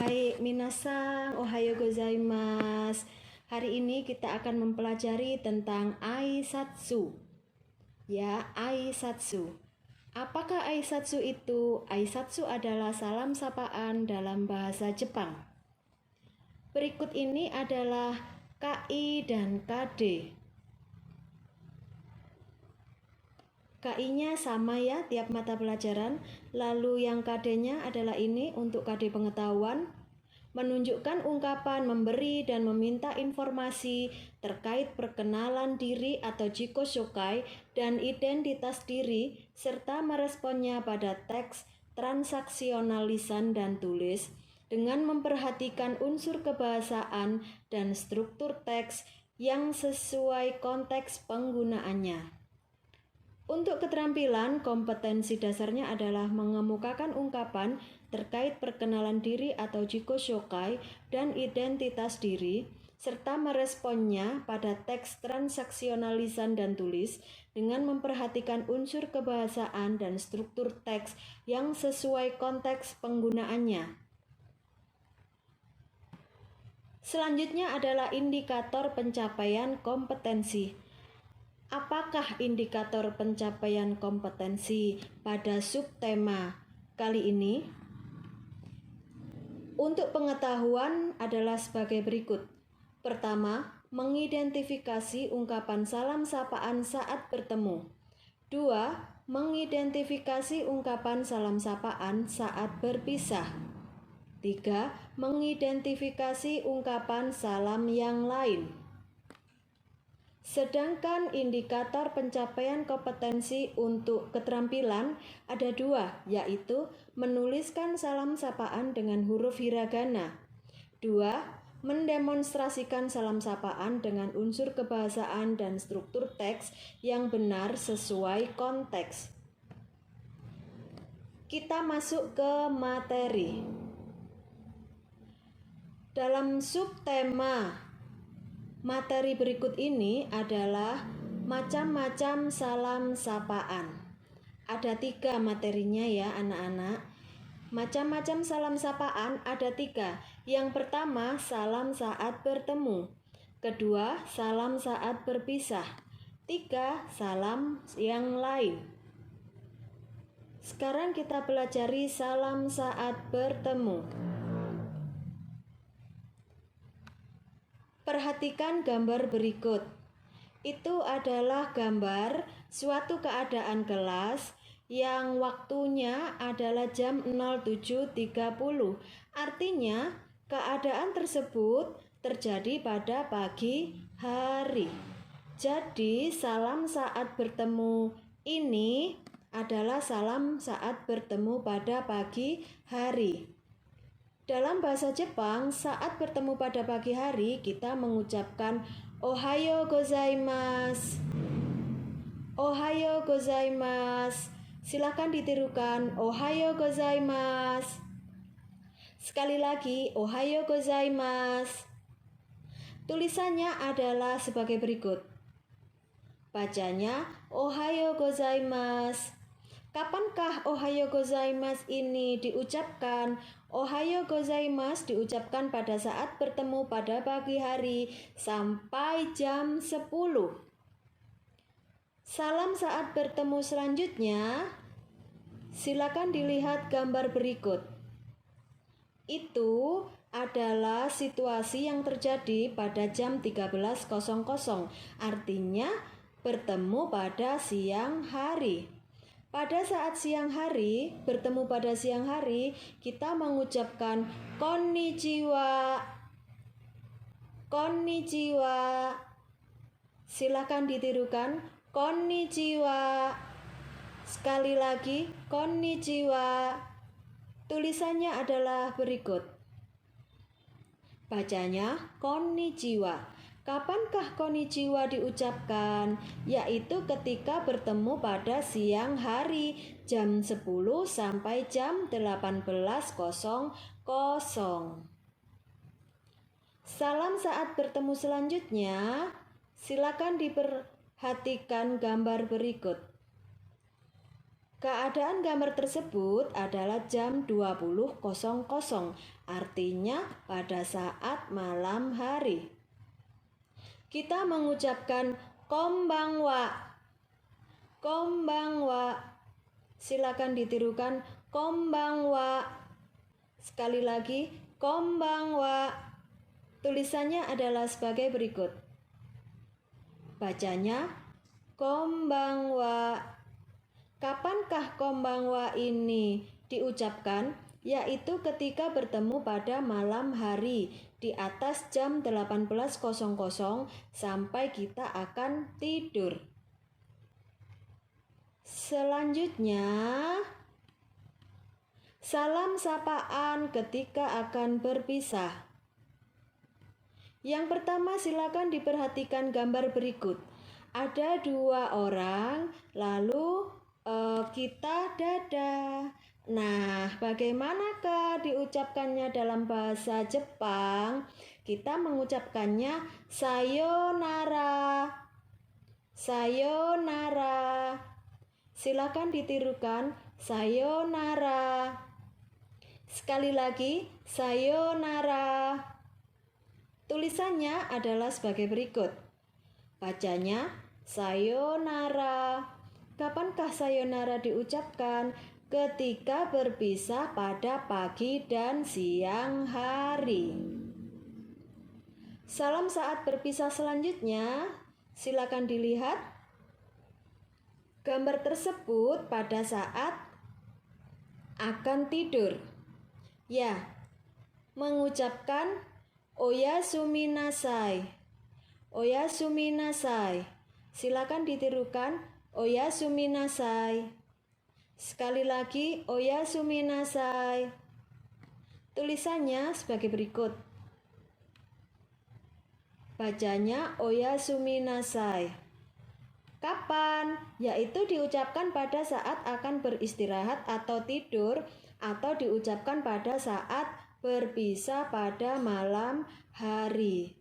Hai minasan, ohayo gozaimasu. Hari ini kita akan mempelajari tentang aisatsu. Ya, aisatsu. Apakah aisatsu itu? Aisatsu adalah salam sapaan dalam bahasa Jepang. Berikut ini adalah KI dan KD. KI-nya sama ya tiap mata pelajaran. Lalu yang KD-nya adalah ini untuk KD pengetahuan. Menunjukkan ungkapan memberi dan meminta informasi terkait perkenalan diri atau jikoshokai dan identitas diri, serta meresponnya pada teks transaksional lisan dan tulis dengan memperhatikan unsur kebahasaan dan struktur teks yang sesuai konteks penggunaannya. Untuk keterampilan, kompetensi dasarnya adalah mengemukakan ungkapan terkait perkenalan diri atau jikoshokai dan identitas diri, serta meresponnya pada teks transaksional lisan dan tulis dengan memperhatikan unsur kebahasaan dan struktur teks yang sesuai konteks penggunaannya. Selanjutnya adalah indikator pencapaian kompetensi. Apakah indikator pencapaian kompetensi pada subtema kali ini? Untuk pengetahuan adalah sebagai berikut. Pertama, mengidentifikasi ungkapan salam sapaan saat bertemu. 2. Mengidentifikasi ungkapan salam sapaan saat berpisah. 3. Mengidentifikasi ungkapan salam yang lain. Sedangkan indikator pencapaian kompetensi untuk keterampilan ada 2, yaitu menuliskan salam sapaan dengan huruf hiragana. 2. Mendemonstrasikan salam sapaan dengan unsur kebahasaan dan struktur teks yang benar sesuai konteks. Kita masuk ke materi. Dalam subtema materi berikut ini adalah macam-macam salam sapaan. Ada 3 materinya ya anak-anak. Macam-macam salam sapaan ada 3. Yang pertama, salam saat bertemu. Kedua, salam saat berpisah. 3, salam yang lain. Sekarang kita pelajari salam saat bertemu. Perhatikan gambar berikut. Itu adalah gambar suatu keadaan kelas yang waktunya adalah jam 07.30. Artinya, keadaan tersebut terjadi pada pagi hari. Jadi, salam saat bertemu ini adalah salam saat bertemu pada pagi hari. Dalam bahasa Jepang, saat bertemu pada pagi hari, kita mengucapkan ohayo gozaimasu. Ohayo gozaimasu. Silakan ditirukan ohayo gozaimasu. Sekali lagi, ohayo gozaimasu. Tulisannya adalah sebagai berikut. Bacanya ohayo gozaimasu. Kapankah ohayo gozaimasu ini diucapkan? Ohayo gozaimasu diucapkan pada saat bertemu pada pagi hari sampai jam 10. Salam saat bertemu selanjutnya, silakan dilihat gambar berikut. Itu adalah situasi yang terjadi pada jam 13.00, artinya bertemu pada siang hari. Pada saat siang hari, bertemu pada siang hari, kita mengucapkan konnichiwa. Konnichiwa. Silakan ditirukan konnichiwa. Sekali lagi, konnichiwa. Tulisannya adalah berikut. Bacanya konnichiwa. Kapankah konnichiwa diucapkan? Yaitu ketika bertemu pada siang hari jam 10 sampai jam 18.00. Salam saat bertemu selanjutnya, silakan diperhatikan gambar berikut. Keadaan gambar tersebut adalah jam 20.00, artinya pada saat malam hari. Kita mengucapkan konbanwa. Konbanwa. Silakan ditirukan konbanwa. Sekali lagi, konbanwa. Tulisannya adalah sebagai berikut. Bacanya konbanwa. Kapankah konbanwa ini diucapkan? Yaitu ketika bertemu pada malam hari di atas jam 18.00 sampai kita akan tidur. Selanjutnya, salam sapaan ketika akan berpisah. Yang pertama, silakan diperhatikan gambar berikut. Ada 2 orang, lalu kita dadah. Nah, bagaimanakah diucapkannya dalam bahasa Jepang? Kita mengucapkannya sayonara. Sayonara. Silakan ditirukan sayonara. Sekali lagi, sayonara. Tulisannya adalah sebagai berikut. Bacanya sayonara. Kapankah sayonara diucapkan? Ketika berpisah pada pagi dan siang hari. Salam saat berpisah selanjutnya, silakan dilihat gambar tersebut pada saat akan tidur. Ya, mengucapkan oyasumi nasai. Oyasumi nasai. Silakan ditirukan oyasumi nasai. Sekali lagi oyasumi nasai. Tulisannya sebagai berikut. Bacanya oyasumi nasai. Kapan? Yaitu diucapkan pada saat akan beristirahat atau tidur, atau diucapkan pada saat berpisah pada malam hari.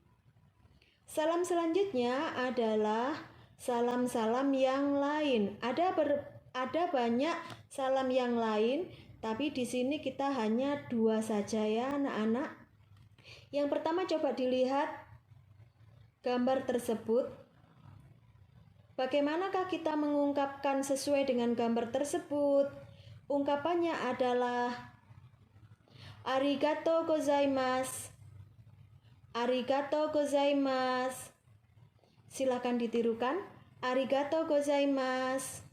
Salam selanjutnya adalah salam-salam yang lain. Ada banyak salam yang lain, tapi di sini kita hanya 2 saja ya anak-anak. Yang pertama, coba dilihat gambar tersebut. Bagaimanakah kita mengungkapkan sesuai dengan gambar tersebut? Ungkapannya adalah arigatou gozaimasu. Arigatou gozaimasu. Silakan ditirukan arigatou gozaimasu.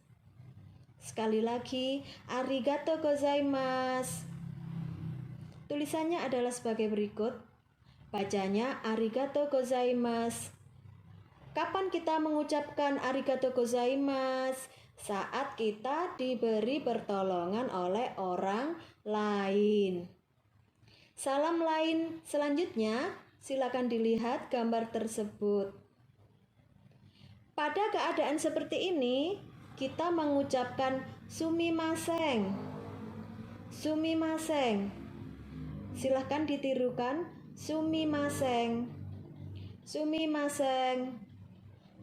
Sekali lagi, arigatou gozaimasu. Tulisannya adalah sebagai berikut. Bacanya arigatou gozaimasu. Kapan kita mengucapkan arigatou gozaimasu? Saat kita diberi pertolongan oleh orang lain. Salam lain selanjutnya, silakan dilihat gambar tersebut. Pada keadaan seperti ini, kita mengucapkan sumimasen. Sumimasen. Silakan ditirukan sumimasen. Sumimasen.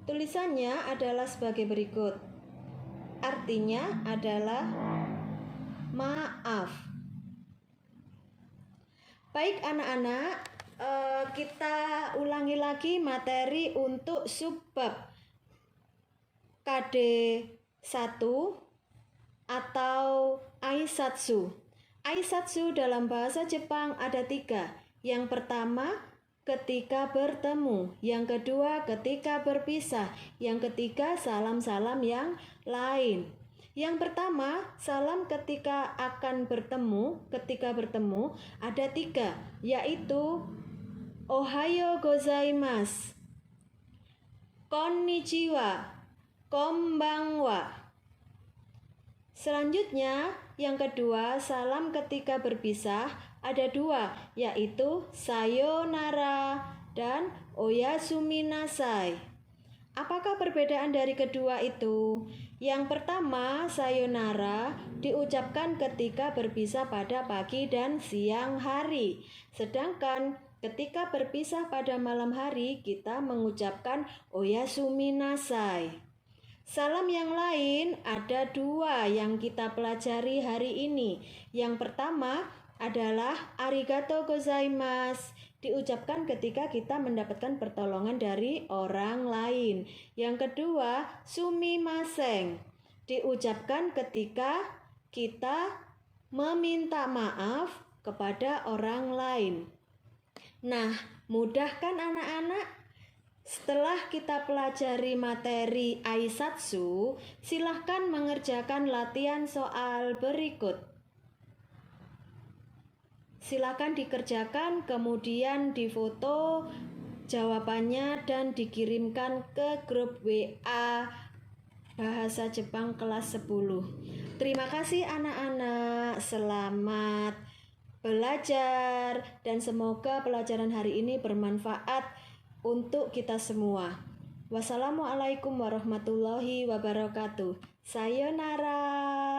Tulisannya adalah sebagai berikut. Artinya adalah maaf. Baik anak-anak, kita ulangi lagi materi untuk subbab KD1 atau aisatsu. Aisatsu dalam bahasa Jepang ada 3. Yang pertama, ketika bertemu. Yang kedua, ketika berpisah. Yang ketiga, salam-salam yang lain. Yang pertama, salam ketika akan bertemu. Ketika bertemu ada 3, yaitu ohayo gozaimasu, konnichiwa, konbanwa. Selanjutnya, yang kedua, salam ketika berpisah ada 2, yaitu sayonara dan oyasumi nasai. Apakah perbedaan dari kedua itu? Yang pertama, sayonara diucapkan ketika berpisah pada pagi dan siang hari. Sedangkan ketika berpisah pada malam hari, kita mengucapkan oyasumi nasai. Salam yang lain ada dua yang kita pelajari hari ini. Yang pertama adalah arigato gozaimasu, diucapkan ketika kita mendapatkan pertolongan dari orang lain. Yang kedua, sumimasen, diucapkan ketika kita meminta maaf kepada orang lain. Nah, mudah kan anak-anak? Setelah kita pelajari materi Aisatsu, silahkan mengerjakan latihan soal berikut. Silahkan dikerjakan, kemudian difoto jawabannya dan dikirimkan ke grup WA Bahasa Jepang kelas 10. Terima kasih anak-anak, selamat belajar dan semoga pelajaran hari ini bermanfaat untuk kita semua. Wassalamualaikum warahmatullahi wabarakatuh. Sayonara.